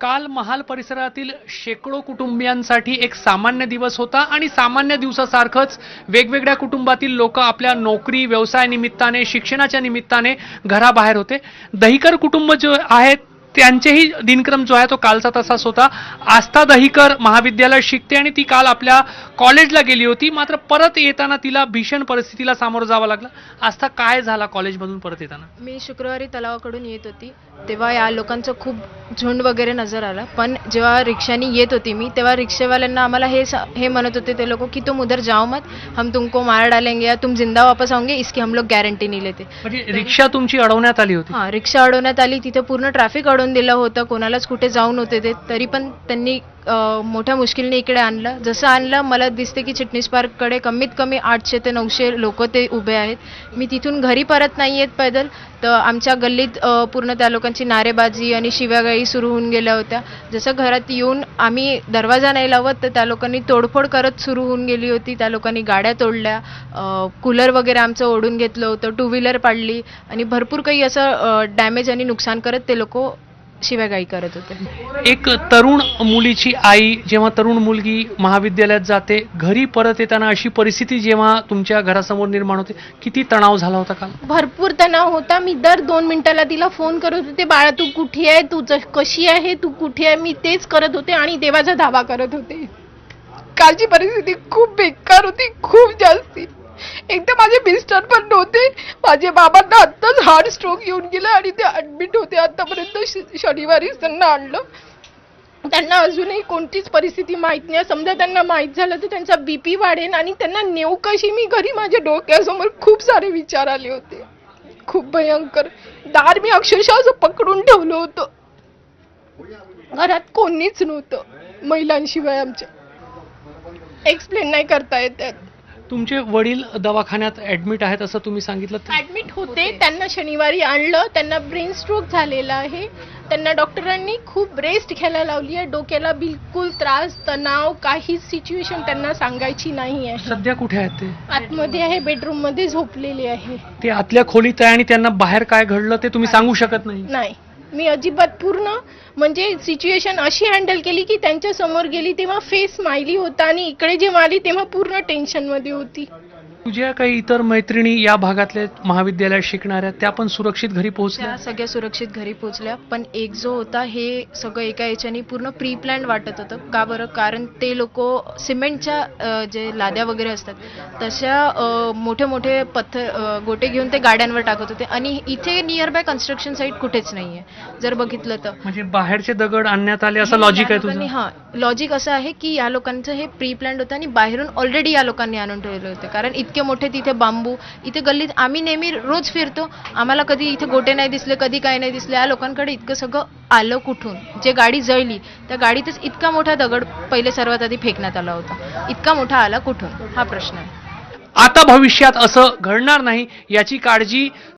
काल महाल परिसरातील शेकडो कुटुंबियांसाठी एक सामान्य दिवस होता आणि सामान्य दिवसासारखंच वेगवेगळ्या कुटुंबातील लोक आपल्या नोकरी व्यवसाय निमित्ताने शिक्षणाच्या निमित्ताने घराबाहेर होते। दहिकर कुटुंब जो आहेत त्यांचेही दिनक्रम जो आहे तो कालचा तसाच होता। आस्था दहिकर महाविद्यालयात शिकते आणि ती काल आपल्या कॉलेजला गेली होती, मात्र परत येताना तिला भीषण परिस्थितीला सामोरं जावं लागलं। आस्था, काय झाला कॉलेजमधून परत येताना? मी शुक्रवारी तलावाकडून येत होती तेव्हा या लोकांचं खूप झुंड वगैरे नजर आला, पण जेव्हा रिक्षाने येत होती मी तेव्हा रिक्षावाल्यांना आम्हाला हे म्हणत होते ते लोक की तुम उधर जाओ मत, हम तुमको मार डालेंगे या तुम जिंदा वापस आओगे, इसकी हम लोग गॅरंटी नहीं लेते। म्हणजे रिक्षा तुमची अडवण्यात आली होती? हां, रिक्षा अडवण्यात आली, तिथे पूर्ण ट्रॅफिक अडवून दिलं होतं, कोणालाच कुठे जाऊन होते ते, तरी पण त्यांनी मोठ्या मुश्किलने इकडे आणलं। जसं आणलं मला दिसते की चिटणीस पार्ककडे कमीत कमी 800 ते 900 लोक ते उभे आहेत। मी तिथून घरी परत नाही येत पैदल, तर आमच्या गल्लीत पूर्ण त्या लोकांची नारेबाजी आणि शिव्यागाळी सुरू होऊन गेल्या होत्या। जसं घरात येऊन आम्ही दरवाजा नाही लावत तर त्या लोकांनी तोडफोड करत सुरू होऊन गेली होती। त्या लोकांनी गाड्या तोडल्या, कूलर वगैरे आमचं ओढून घेतलं होतं, टू व्हीलर पाडली आणि भरपूर काही असं डॅमेज आणि नुकसान करत ते लोक शिव्यागाळी करत होते। एक तरुण मुलीची आई, जेव्हा तरुण मुलगी महाविद्यालयात जाते, घरी परत येताना अशी परिस्थिती जेव्हा तुमच्या घरासमोर निर्माण होते, किती तणाव झाला होता काल? भरपूर तणाव होता। मी दर 2 मिनिटाला तिला फोन करत होते, बाळा तू कुठे आहे, तू कशी आहे, तू कुठे आहे, मी तेच करत होते आणि देवाचा धावा करत होते। कालची परिस्थिती खूप बेकार होती, खूप जास्ती। एकदा माझे मिस्टर पण नव्हते, माझे बाबांना आत्ताच हार्ट स्ट्रोक येऊन गेला आणि ते ऍडमिट होते। आतापर्यंत शनिवारीच त्यांना आणलं, त्यांना अजूनही कोणतीच परिस्थिती माहित नाही। समजा त्यांना माहित झालं तर त्यांचा बीपी वाढेल आणि त्यांना नेऊ कशी मी घरी, माझ्या डोक्यासमोर खूप सारे विचार आले होते, खूप भयंकर। दार मी अक्षरशः असं पकडून ठेवलं होतं, घरात कोणीच नव्हतं महिलांशिवाय आमच्या, एक्सप्लेन नाही करता येत त्यात। तुमचे वडील दवाखान्यात ऍडमिट आहेत असं तुम्ही सांगितलं? ऍडमिट होते, त्यांना शनिवारी आणलं, त्यांना ब्रेन स्ट्रोक झालेला आहे। त्यांना डॉक्टरांनी खूप रेस्ट घ्यायला लावली आहे, डोक्याला बिलकुल त्रास तणाव काहीच सिच्युएशन त्यांना सांगायची नाही आहे। सध्या कुठे आहेत ते? आतमध्ये आहे, बेडरूम मध्ये झोपलेले आहे। ते आतल्या खोलीत आहे आणि त्यांना बाहेर काय घडलं ते तुम्ही सांगू शकत नाही? नाही, मी अजिबात पूर्ण म्हणजे सिच्युएशन अशी हँडल केली की त्यांच्या समोर गेली तेव्हा फेस स्माइली होता आणि इकडे जेव्हा आली तेव्हा पूर्ण टेन्शन मध्ये होती। तुझ्या काही इतर मैत्रिणी या भागातल्या महाविद्यालयात शिकणाऱ्या, त्या पण सुरक्षित घरी पोहोचल्या? त्या सगळ्या सुरक्षित घरी पोहोचल्या, पण एक जो होता हे सगळं एका याच्याने पूर्ण प्री प्लॅन वाटत होतं। का बरं? कारण ते लोक सिमेंटच्या जे लाद्या वगैरे असतात तशा मोठे मोठे पत्थर गोटे घेऊन ते गाड्यांवर टाकत होते आणि इथे नियर बाय कन्स्ट्रक्शन साईट कुठेच नाहीये जर बघितलं तर। म्हणजे बाहेरचे दगड आणण्यात आले असं लॉजिक आहे तुझं? हां, लॉजिक असं आहे की या लोकांचं हे प्री प्लॅन्ड होतं आणि बाहेरून ऑलरेडी या लोकांनी आणून ठेवलं होतं। कारण इतके मोठे तिथे बांबू, इथे गल्लीत आम्ही नेहमी रोज फिरतो, आम्हाला कधी इथे गोटे नाही दिसले, कधी काय नाही दिसले। या लोकांकडे इतकं सगळं आलं कुठून? जे गाडी जळली त्या गाडीतच इतका मोठा दगड पहिले सर्वात आधी फेकण्यात आला होता, इतका मोठा आला कुठून हा प्रश्न आहे। आता भविष्यात असं घडणार नाही याची काळजी